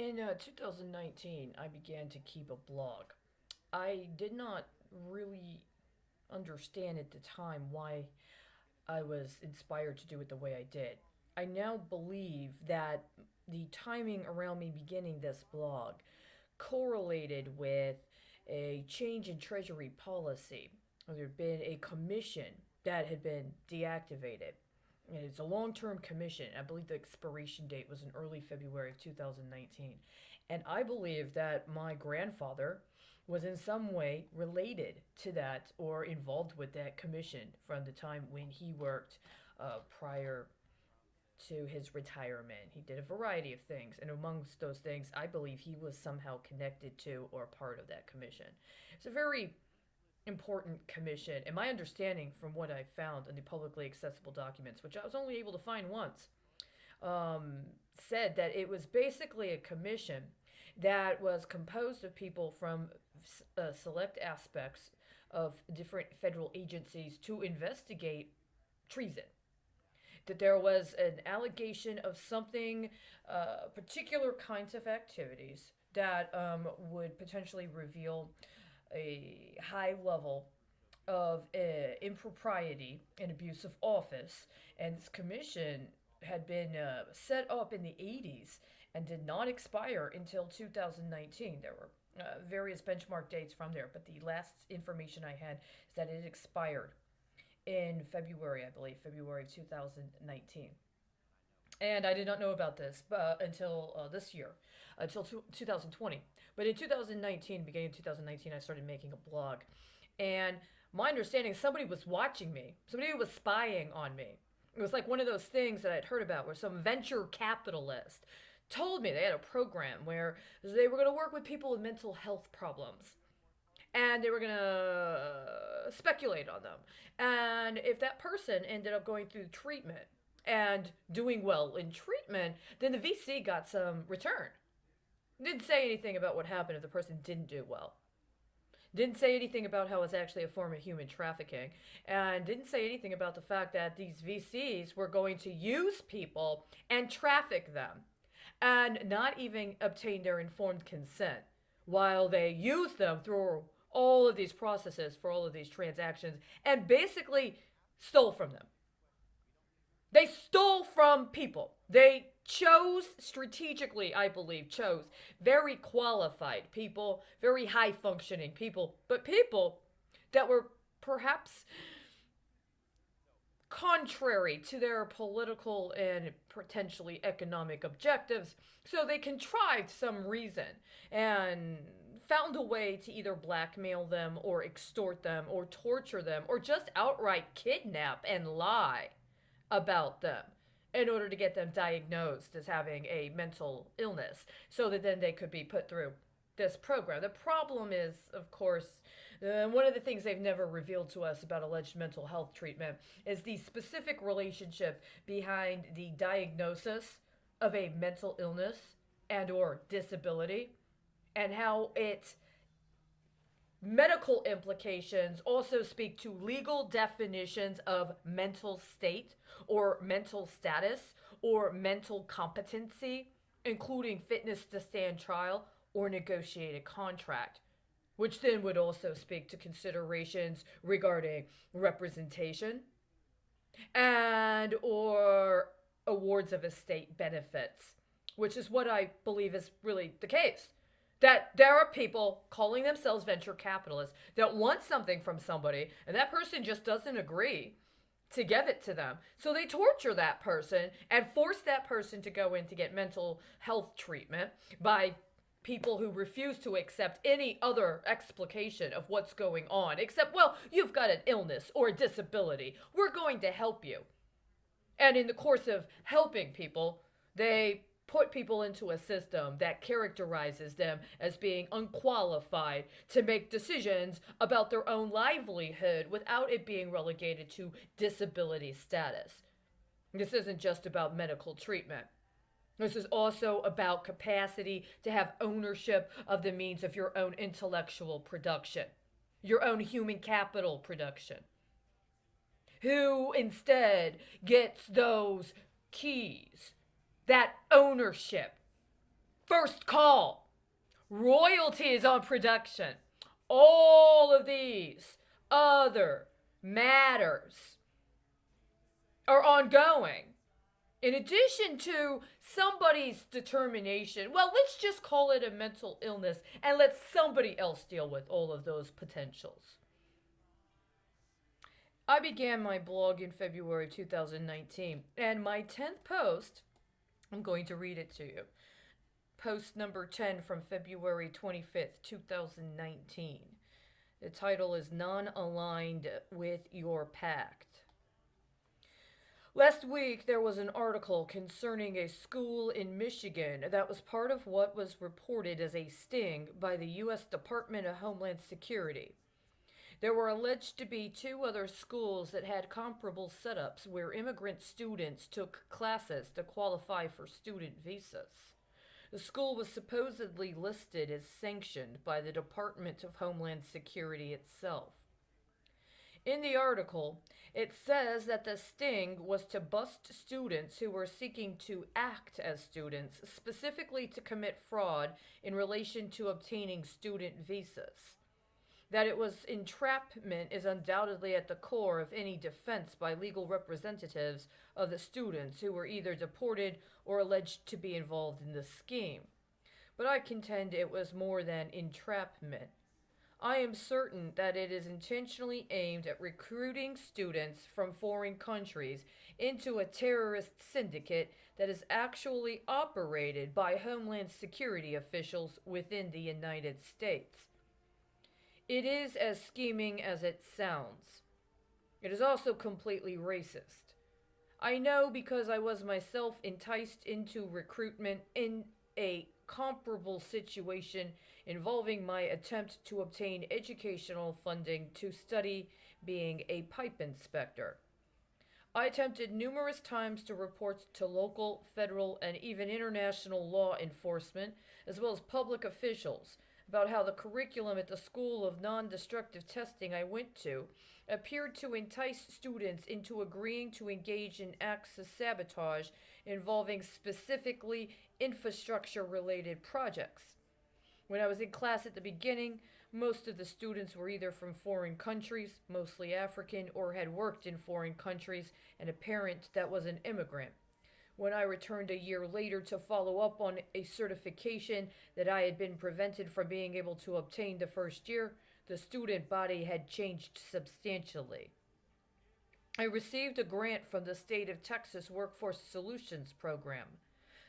In 2019, I began to keep a blog. I did not really understand at the time why I was inspired to do it the way I did. I now believe that the timing around me beginning this blog correlated with a change in Treasury policy. There had been a commission that had been deactivated. And it's a long term commission. I believe the expiration date was in early February of 2019. And I believe that my grandfather was in some way related to that or involved with that commission from the time when he worked prior to his retirement. He did a variety of things, and amongst those things, I believe he was somehow connected to or part of that commission. It's a very important commission, and my understanding from what I found in the publicly accessible documents, which I was only able to find once, um, said that it was basically a commission that was composed of people from select aspects of different federal agencies to investigate treason. That there was an allegation of something, particular kinds of activities that would potentially reveal a high level of impropriety and abuse of office. And this commission had been set up in the 80s and did not expire until 2019. There were various benchmark dates from there, but the last information I had is that it expired in February, I believe, February of 2019. And I did not know about this until this year, until 2020. But in 2019, beginning of 2019, I started making a blog. And my understanding is somebody was watching me, somebody was spying on me. It was like one of those things that I'd heard about where some venture capitalist told me they had a program where they were going to work with people with mental health problems and they were going to speculate on them. And if that person ended up going through treatment and doing well in treatment, then the VC got some return. Didn't say anything about what happened if the person didn't do well. Didn't say anything about how it's actually a form of human trafficking. And didn't say anything about the fact that these VCs were going to use people and traffic them and not even obtain their informed consent while they use them through all of these processes for all of these transactions and basically stole from them. They stole from people. They chose strategically, I believe, chose very qualified people, very high functioning people, but people that were perhaps contrary to their political and potentially economic objectives. So they contrived some reason and found a way to either blackmail them or extort them or torture them or just outright kidnap and lie about them in order to get them diagnosed as having a mental illness so that then they could be put through this program. The problem is, of course, one of the things they've never revealed to us about alleged mental health treatment is the specific relationship behind the diagnosis of a mental illness and or disability and how it medical implications also speak to legal definitions of mental state or mental status or mental competency, including fitness to stand trial or negotiate a contract, which then would also speak to considerations regarding representation and or awards of estate benefits, which is what I believe is really the case. That there are people calling themselves venture capitalists that want something from somebody and that person just doesn't agree to give it to them. So they torture that person and force that person to go in to get mental health treatment by people who refuse to accept any other explication of what's going on, except, well, you've got an illness or a disability. We're going to help you. And in the course of helping people, they put people into a system that characterizes them as being unqualified to make decisions about their own livelihood without it being relegated to disability status. This isn't just about medical treatment. This is also about capacity to have ownership of the means of your own intellectual production, your own human capital production. Who instead gets those keys, that ownership First call. Royalties on production. All of these other matters are ongoing. In addition to somebody's determination, well, let's just call it a mental illness and let somebody else deal with all of those potentials. I began my blog in February 2019, and my 10th post, I'm going to read it to you. Post number 10 from February 25th, 2019. The title is Non Aligned with Your Pact. Last week, there was an article concerning a school in Michigan that was part of what was reported as a sting by the U.S. Department of Homeland Security. There were alleged to be two other schools that had comparable setups where immigrant students took classes to qualify for student visas. The school was supposedly listed as sanctioned by the Department of Homeland Security itself. In the article, it says that the sting was to bust students who were seeking to act as students, specifically to commit fraud in relation to obtaining student visas. That it was entrapment is undoubtedly at the core of any defense by legal representatives of the students who were either deported or alleged to be involved in the scheme. But I contend it was more than entrapment. I am certain that it is intentionally aimed at recruiting students from foreign countries into a terrorist syndicate that is actually operated by Homeland Security officials within the United States. It is as scheming as it sounds. It is also completely racist. I know because I was myself enticed into recruitment in a comparable situation involving my attempt to obtain educational funding to study being a pipe inspector. I attempted numerous times to report to local, federal, and even international law enforcement, as well as public officials, about how the curriculum at the School of Non-Destructive Testing I went to appeared to entice students into agreeing to engage in acts of sabotage involving specifically infrastructure-related projects. When I was in class at the beginning, most of the students were either from foreign countries, mostly African, or had worked in foreign countries, and a parent that was an immigrant. When I returned a year later to follow up on a certification that I had been prevented from being able to obtain the first year, the student body had changed substantially. I received a grant from the State of Texas Workforce Solutions Program.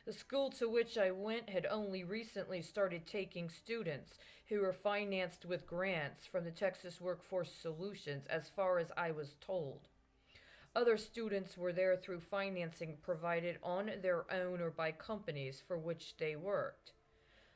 The school to which I went had only recently started taking students who were financed with grants from the Texas Workforce Solutions, as far as I was told. Other students were there through financing provided on their own or by companies for which they worked.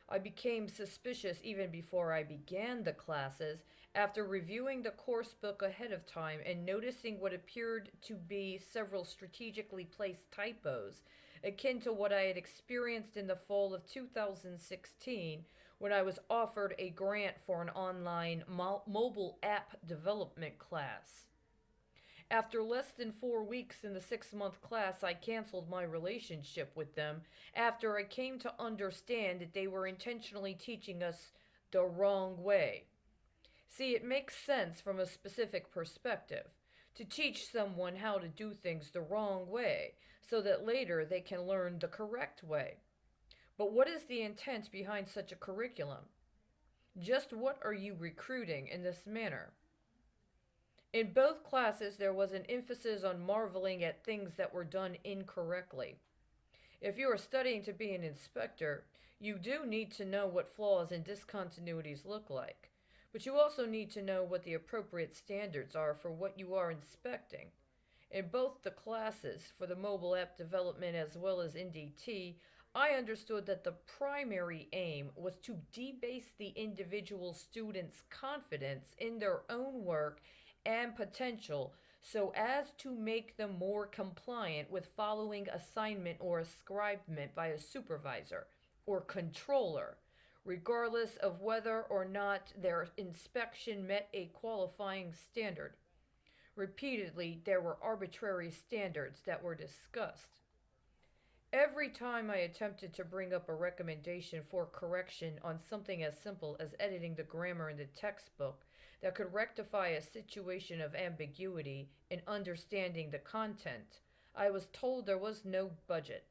I became suspicious even before I began the classes after reviewing the course book ahead of time and noticing what appeared to be several strategically placed typos, akin to what I had experienced in the fall of 2016 when I was offered a grant for an online mobile app development class. After less than 4 weeks in the 6-month class, I canceled my relationship with them after I came to understand that they were intentionally teaching us the wrong way. See, it makes sense from a specific perspective to teach someone how to do things the wrong way so that later they can learn the correct way. But what is the intent behind such a curriculum? Just what are you recruiting in this manner? In both classes, there was an emphasis on marveling at things that were done incorrectly. If you are studying to be an inspector, you do need to know what flaws and discontinuities look like. But you also need to know what the appropriate standards are for what you are inspecting. In both the classes, for the mobile app development as well as NDT, I understood that the primary aim was to debase the individual student's confidence in their own work and potential so as to make them more compliant with following assignment or ascribement by a supervisor or controller, regardless of whether or not their inspection met a qualifying standard. Repeatedly, there were arbitrary standards that were discussed. Every time I attempted to bring up a recommendation for correction on something as simple as editing the grammar in the textbook that could rectify a situation of ambiguity in understanding the content, I was told there was no budget.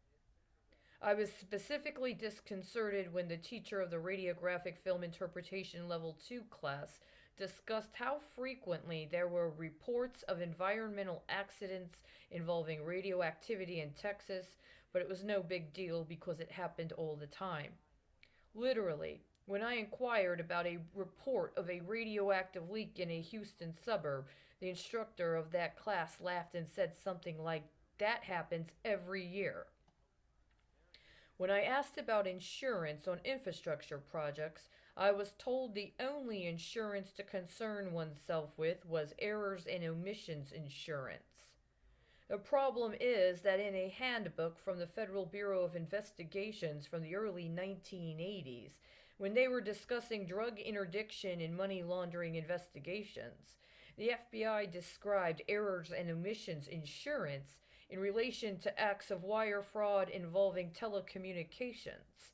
I was specifically disconcerted when the teacher of the radiographic film interpretation level 2 class discussed how frequently there were reports of environmental accidents involving radioactivity in Texas, but it was no big deal because it happened all the time. Literally, when I inquired about a report of a radioactive leak in a Houston suburb, the instructor of that class laughed and said something like, "That happens every year." When I asked about insurance on infrastructure projects, I was told the only insurance to concern oneself with was errors and omissions insurance. The problem is that in a handbook from the Federal Bureau of Investigations from the early 1980s, when they were discussing drug interdiction and money laundering investigations, the FBI described errors and omissions insurance in relation to acts of wire fraud involving telecommunications.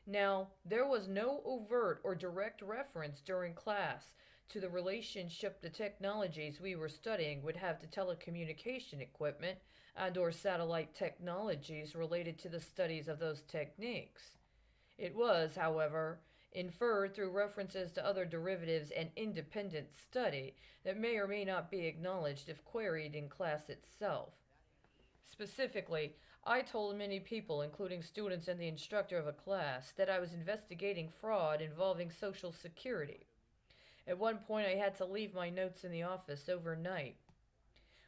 Now, there was no overt or direct reference during class to the relationship the technologies we were studying would have to telecommunication equipment and or satellite technologies related to the studies of those techniques. It was, however, inferred through references to other derivatives and independent study that may or may not be acknowledged if queried in class itself. Specifically, I told many people, including students and the instructor of a class, that I was investigating fraud involving Social Security. At one point, I had to leave my notes in the office overnight.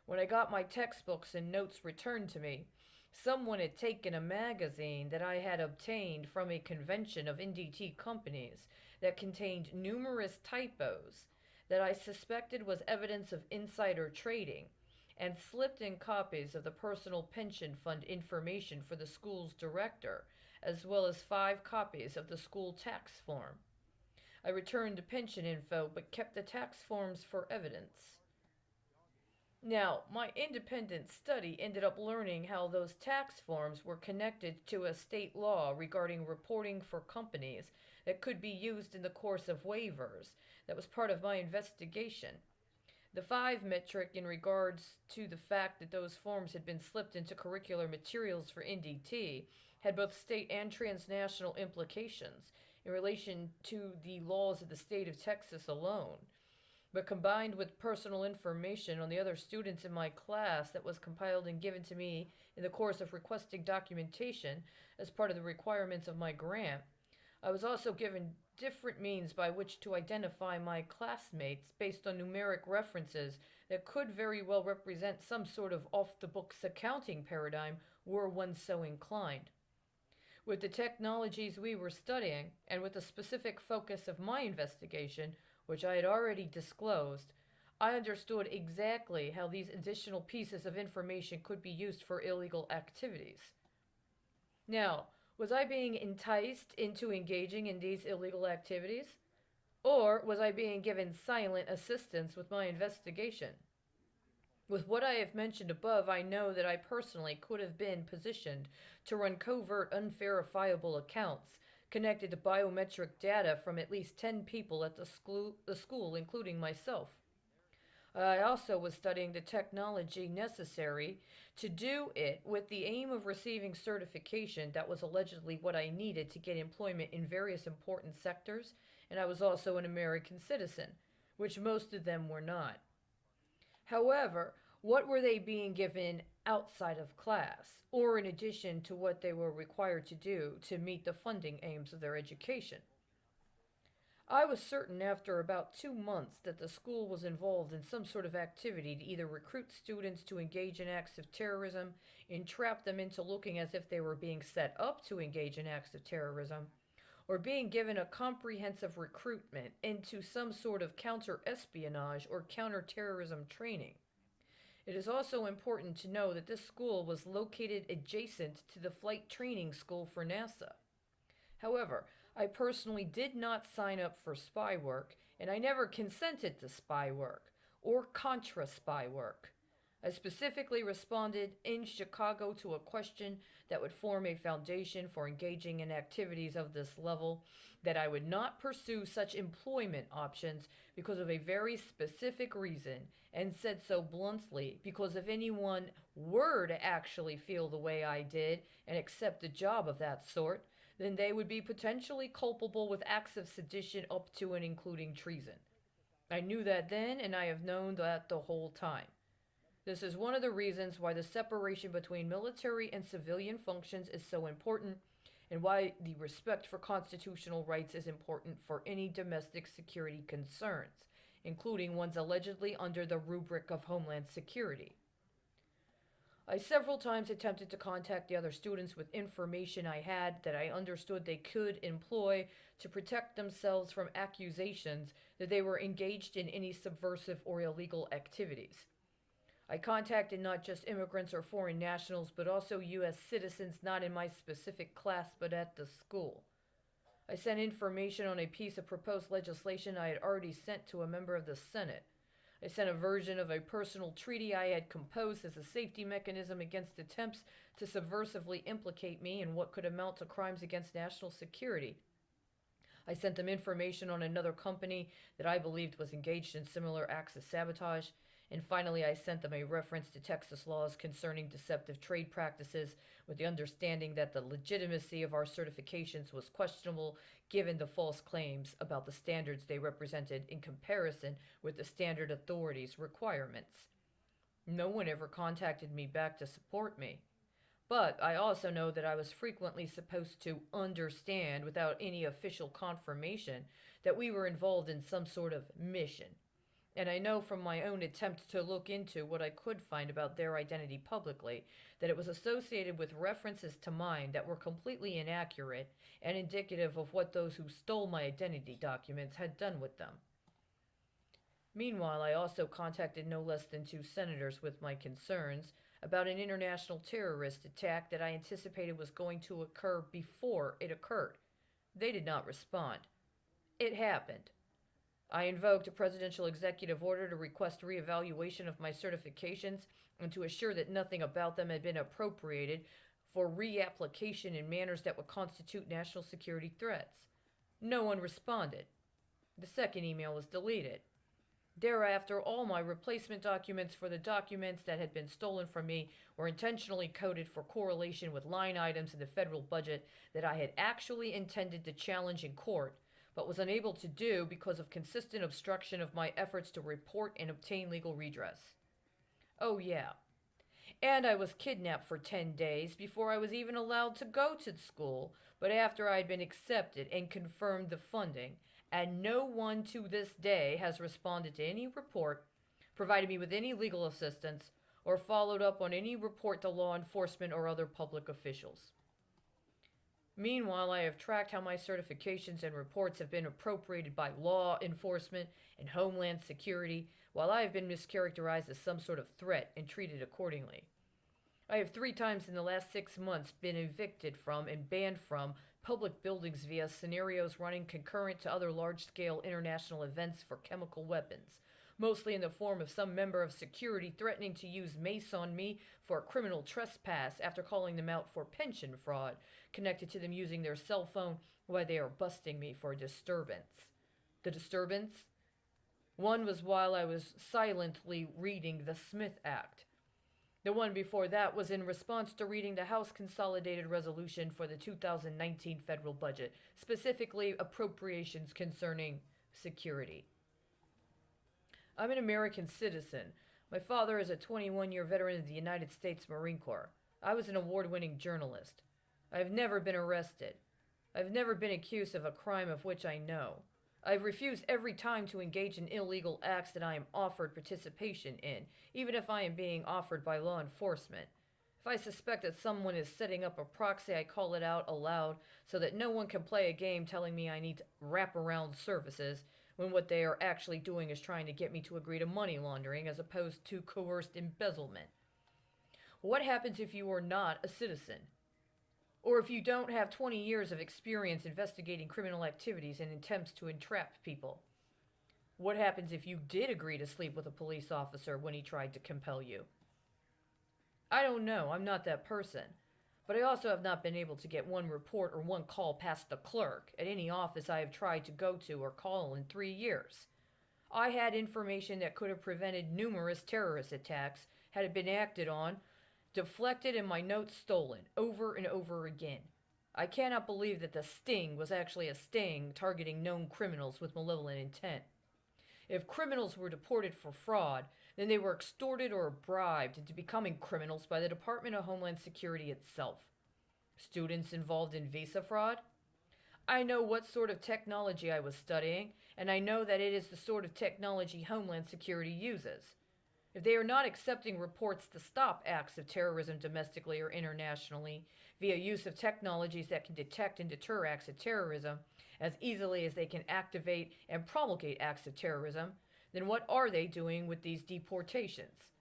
When I got my textbooks and notes returned to me, someone had taken a magazine that I had obtained from a convention of NDT companies that contained numerous typos that I suspected was evidence of insider trading and slipped in copies of the personal pension fund information for the school's director, as well as 5 copies of the school tax form. I returned the pension info but kept the tax forms for evidence. Now, my independent study ended up learning how those tax forms were connected to a state law regarding reporting for companies that could be used in the course of waivers. That was part of my investigation. The 5 metric in regards to the fact that those forms had been slipped into curricular materials for NDT had both state and transnational implications in relation to the laws of the state of Texas alone. But combined with personal information on the other students in my class that was compiled and given to me in the course of requesting documentation as part of the requirements of my grant, I was also given different means by which to identify my classmates based on numeric references that could very well represent some sort of off the books accounting paradigm were one so inclined. With the technologies we were studying, and with the specific focus of my investigation, which I had already disclosed, I understood exactly how these additional pieces of information could be used for illegal activities. Now, was I being enticed into engaging in these illegal activities? Or was I being given silent assistance with my investigation? With what I have mentioned above, I know that I personally could have been positioned to run covert, unverifiable accounts connected to biometric data from at least 10 people at the school, including myself. I also was studying the technology necessary to do it with the aim of receiving certification that was allegedly what I needed to get employment in various important sectors, and I was also an American citizen, which most of them were not. However, what were they being given outside of class, or in addition to what they were required to do to meet the funding aims of their education? I was certain after about 2 months that the school was involved in some sort of activity to either recruit students to engage in acts of terrorism, entrap them into looking as if they were being set up to engage in acts of terrorism, or being given a comprehensive recruitment into some sort of counter espionage or counterterrorism training. It is also important to know that this school was located adjacent to the flight training school for NASA. However, I personally did not sign up for spy work, and I never consented to spy work or contra spy work. I specifically responded in Chicago to a question that would form a foundation for engaging in activities of this level, that I would not pursue such employment options because of a very specific reason, and said so bluntly because if anyone were to actually feel the way I did and accept a job of that sort, then they would be potentially culpable with acts of sedition up to and including treason. I knew that then, and I have known that the whole time. This is one of the reasons why the separation between military and civilian functions is so important, and why the respect for constitutional rights is important for any domestic security concerns, including ones allegedly under the rubric of Homeland Security. I several times attempted to contact the other students with information I had that I understood they could employ to protect themselves from accusations that they were engaged in any subversive or illegal activities. I contacted not just immigrants or foreign nationals, but also U.S. citizens not in my specific class but at the school. I sent information on a piece of proposed legislation I had already sent to a member of the Senate. I sent a version of a personal treaty I had composed as a safety mechanism against attempts to subversively implicate me in what could amount to crimes against national security. I sent them information on another company that I believed was engaged in similar acts of sabotage. And finally, I sent them a reference to Texas laws concerning deceptive trade practices, with the understanding that the legitimacy of our certifications was questionable given the false claims about the standards they represented in comparison with the standard authorities' requirements. No one ever contacted me back to support me. But I also know that I was frequently supposed to understand, without any official confirmation, that we were involved in some sort of mission. And I know from my own attempt to look into what I could find about their identity publicly that it was associated with references to mine that were completely inaccurate and indicative of what those who stole my identity documents had done with them. Meanwhile, I also contacted no less than two senators with my concerns about an international terrorist attack that I anticipated was going to occur before it occurred. They did not respond. It happened. I invoked a presidential executive order to request reevaluation of my certifications and to assure that nothing about them had been appropriated for reapplication in manners that would constitute national security threats. No one responded. The second email was deleted. Thereafter, all my replacement documents for the documents that had been stolen from me were intentionally coded for correlation with line items in the federal budget that I had actually intended to challenge in court, but was unable to do because of consistent obstruction of my efforts to report and obtain legal redress. Oh, yeah. And I was kidnapped for 10 days before I was even allowed to go to school, but after I had been accepted and confirmed the funding, and no one to this day has responded to any report, provided me with any legal assistance, or followed up on any report to law enforcement or other public officials. Meanwhile, I have tracked how my certifications and reports have been appropriated by law enforcement and Homeland Security, while I have been mischaracterized as some sort of threat and treated accordingly. I have 3 times in the last 6 months been evicted from and banned from public buildings via scenarios running concurrent to other large-scale international events for chemical weapons, mostly in the form of some member of security threatening to use mace on me for a criminal trespass after calling them out for pension fraud, connected to them using their cell phone while they are busting me for a disturbance. The disturbance? One was while I was silently reading the Smith Act. The one before that was in response to reading the House Consolidated Resolution for the 2019 federal budget, specifically appropriations concerning security. I'm an American citizen. My father is a 21-year veteran of the United States Marine Corps. I was an award-winning journalist. I have never been arrested. I have never been accused of a crime of which I know. I have refused every time to engage in illegal acts that I am offered participation in, even if I am being offered by law enforcement. If I suspect that someone is setting up a proxy, I call it out aloud so that no one can play a game telling me I need wraparound services when what they are actually doing is trying to get me to agree to money laundering as opposed to coerced embezzlement. What happens if you are not a citizen? Or if you don't have 20 years of experience investigating criminal activities and attempts to entrap people? What happens if you did agree to sleep with a police officer when he tried to compel you? I don't know. I'm not that person. But I also have not been able to get one report or one call past the clerk at any office I have tried to go to or call in 3 years. I had information that could have prevented numerous terrorist attacks had it been acted on, deflected, and my notes stolen over and over again. I cannot believe that the sting was actually a sting targeting known criminals with malevolent intent. If criminals were deported for fraud, then they were extorted or bribed into becoming criminals by the Department of Homeland Security itself. Students involved in visa fraud? I know what sort of technology I was studying, and I know that it is the sort of technology Homeland Security uses. If they are not accepting reports to stop acts of terrorism domestically or internationally via use of technologies that can detect and deter acts of terrorism as easily as they can activate and promulgate acts of terrorism, then what are they doing with these deportations?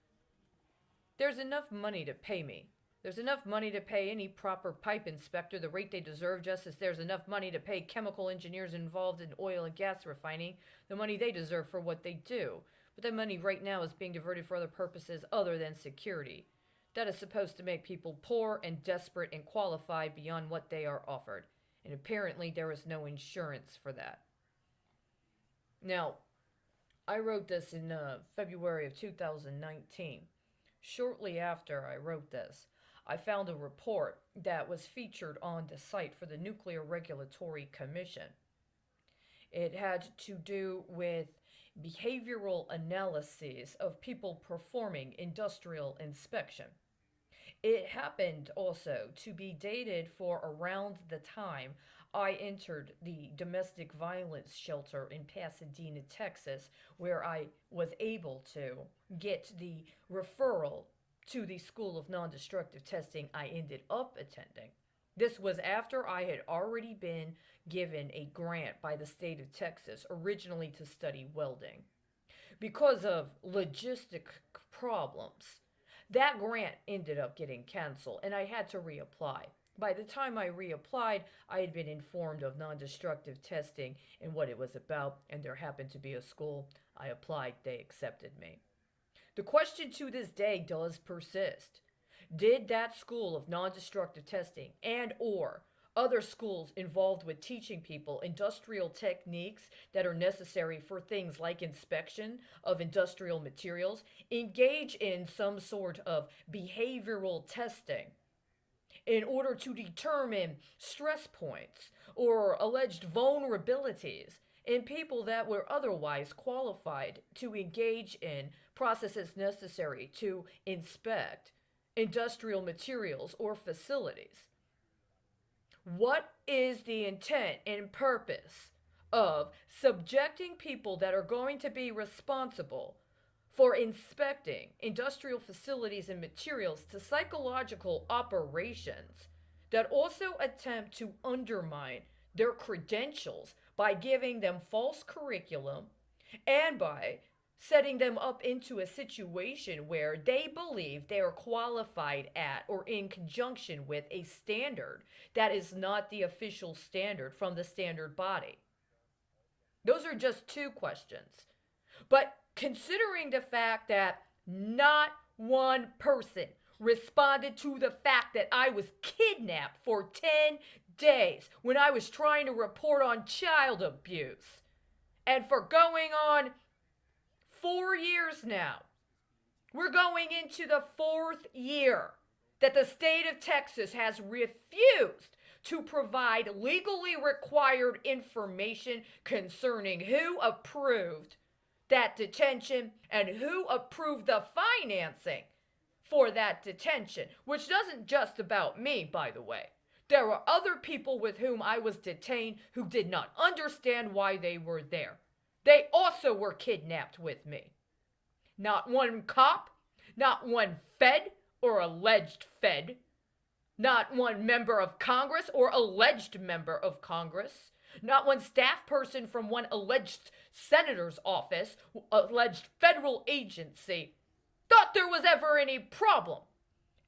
There's enough money to pay me. There's enough money to pay any proper pipe inspector the rate they deserve, just as there's enough money to pay chemical engineers involved in oil and gas refining the money they deserve for what they do. But that money right now is being diverted for other purposes other than security. That is supposed to make people poor and desperate and qualified beyond what they are offered. And apparently there is no insurance for that. Now, I wrote this in February of 2019. Shortly after I wrote this, I found a report that was featured on the site for the Nuclear Regulatory Commission. It had to do with behavioral analyses of people performing industrial inspection. It happened also to be dated for around the time I entered the domestic violence shelter in Pasadena, Texas, where I was able to get the referral to the School of Non Destructive Testing I ended up attending. This was after I had already been given a grant by the state of Texas, originally to study welding. Because of logistic problems, that grant ended up getting canceled and I had to reapply. By the time I reapplied, I had been informed of non destructive testing and what it was about, and there happened to be a school. I applied, they accepted me. The question to this day does persist. Did that school of non-destructive testing and or other schools involved with teaching people industrial techniques that are necessary for things like inspection of industrial materials engage in some sort of behavioral testing in order to determine stress points or alleged vulnerabilities in people that were otherwise qualified to engage in processes necessary to inspect industrial materials or facilities? What is the intent and purpose of subjecting people that are going to be responsible for inspecting industrial facilities and materials to psychological operations that also attempt to undermine their credentials by giving them false curriculum and by setting them up into a situation where they believe they are qualified at or in conjunction with a standard that is not the official standard from the standard body? Those are just two questions. But considering the fact that not one person responded to the fact that I was kidnapped for 10 days when I was trying to report on child abuse, and for going on 4 years now, we're going into the fourth year that the state of Texas has refused to provide legally required information concerning who approved that detention and who approved the financing for that detention, which doesn't just about me, by the way. There were other people with whom I was detained who did not understand why they were there. They also were kidnapped with me. Not one cop, not one Fed or alleged Fed, not one member of Congress or alleged member of Congress, not one staff person from one alleged senator's office, alleged federal agency, thought there was ever any problem.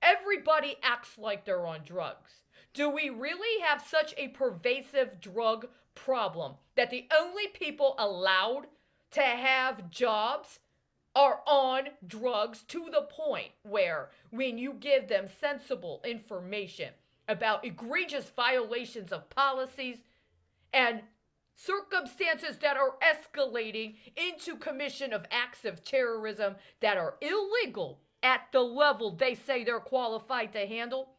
Everybody acts like they're on drugs. Do we really have such a pervasive drug problem that the only people allowed to have jobs are on drugs to the point where when you give them sensible information about egregious violations of policies and circumstances that are escalating into commission of acts of terrorism that are illegal at the level they say they're qualified to handle,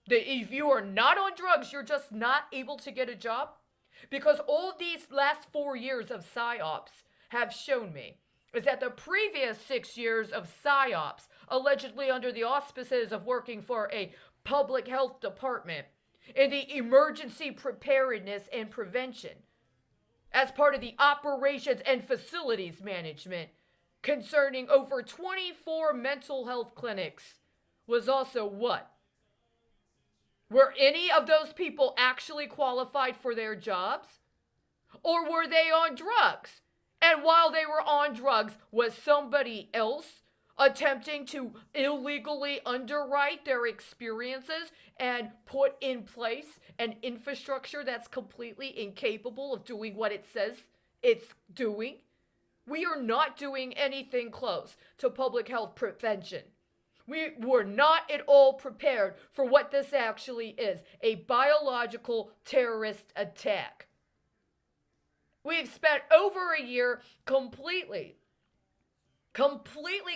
that if you are not on drugs, you're just not able to get a job. Because all these last 4 years of PSYOPs have shown me is that the previous 6 years of PSYOPs, allegedly under the auspices of working for a public health department in the emergency preparedness and prevention, as part of the operations and facilities management concerning over 24 mental health clinics, was also what? Were any of those people actually qualified for their jobs? Or were they on drugs? And while they were on drugs, was somebody else attempting to illegally underwrite their experiences and put in place an infrastructure that's completely incapable of doing what it says it's doing? We are not doing anything close to public health prevention. We were not at all prepared for what this actually is, a biological terrorist attack. We've spent over a year completely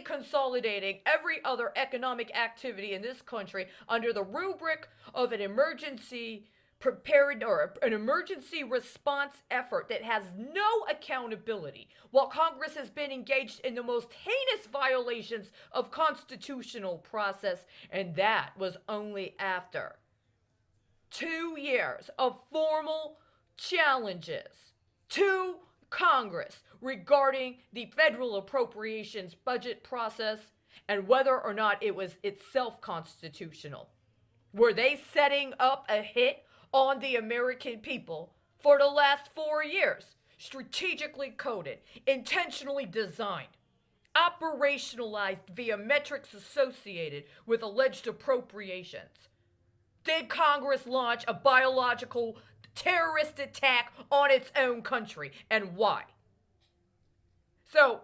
consolidating every other economic activity in this country under the rubric of an emergency prepared or an emergency response effort that has no accountability, while Congress has been engaged in the most heinous violations of constitutional process, and that was only after 2 years of formal challenges to Congress regarding the federal appropriations budget process and whether or not it was itself constitutional. Were they setting up a hit on the American people for the last 4 years? Strategically coded, intentionally designed, operationalized via metrics associated with alleged appropriations. Did Congress launch a biological terrorist attack on its own country, and why? So,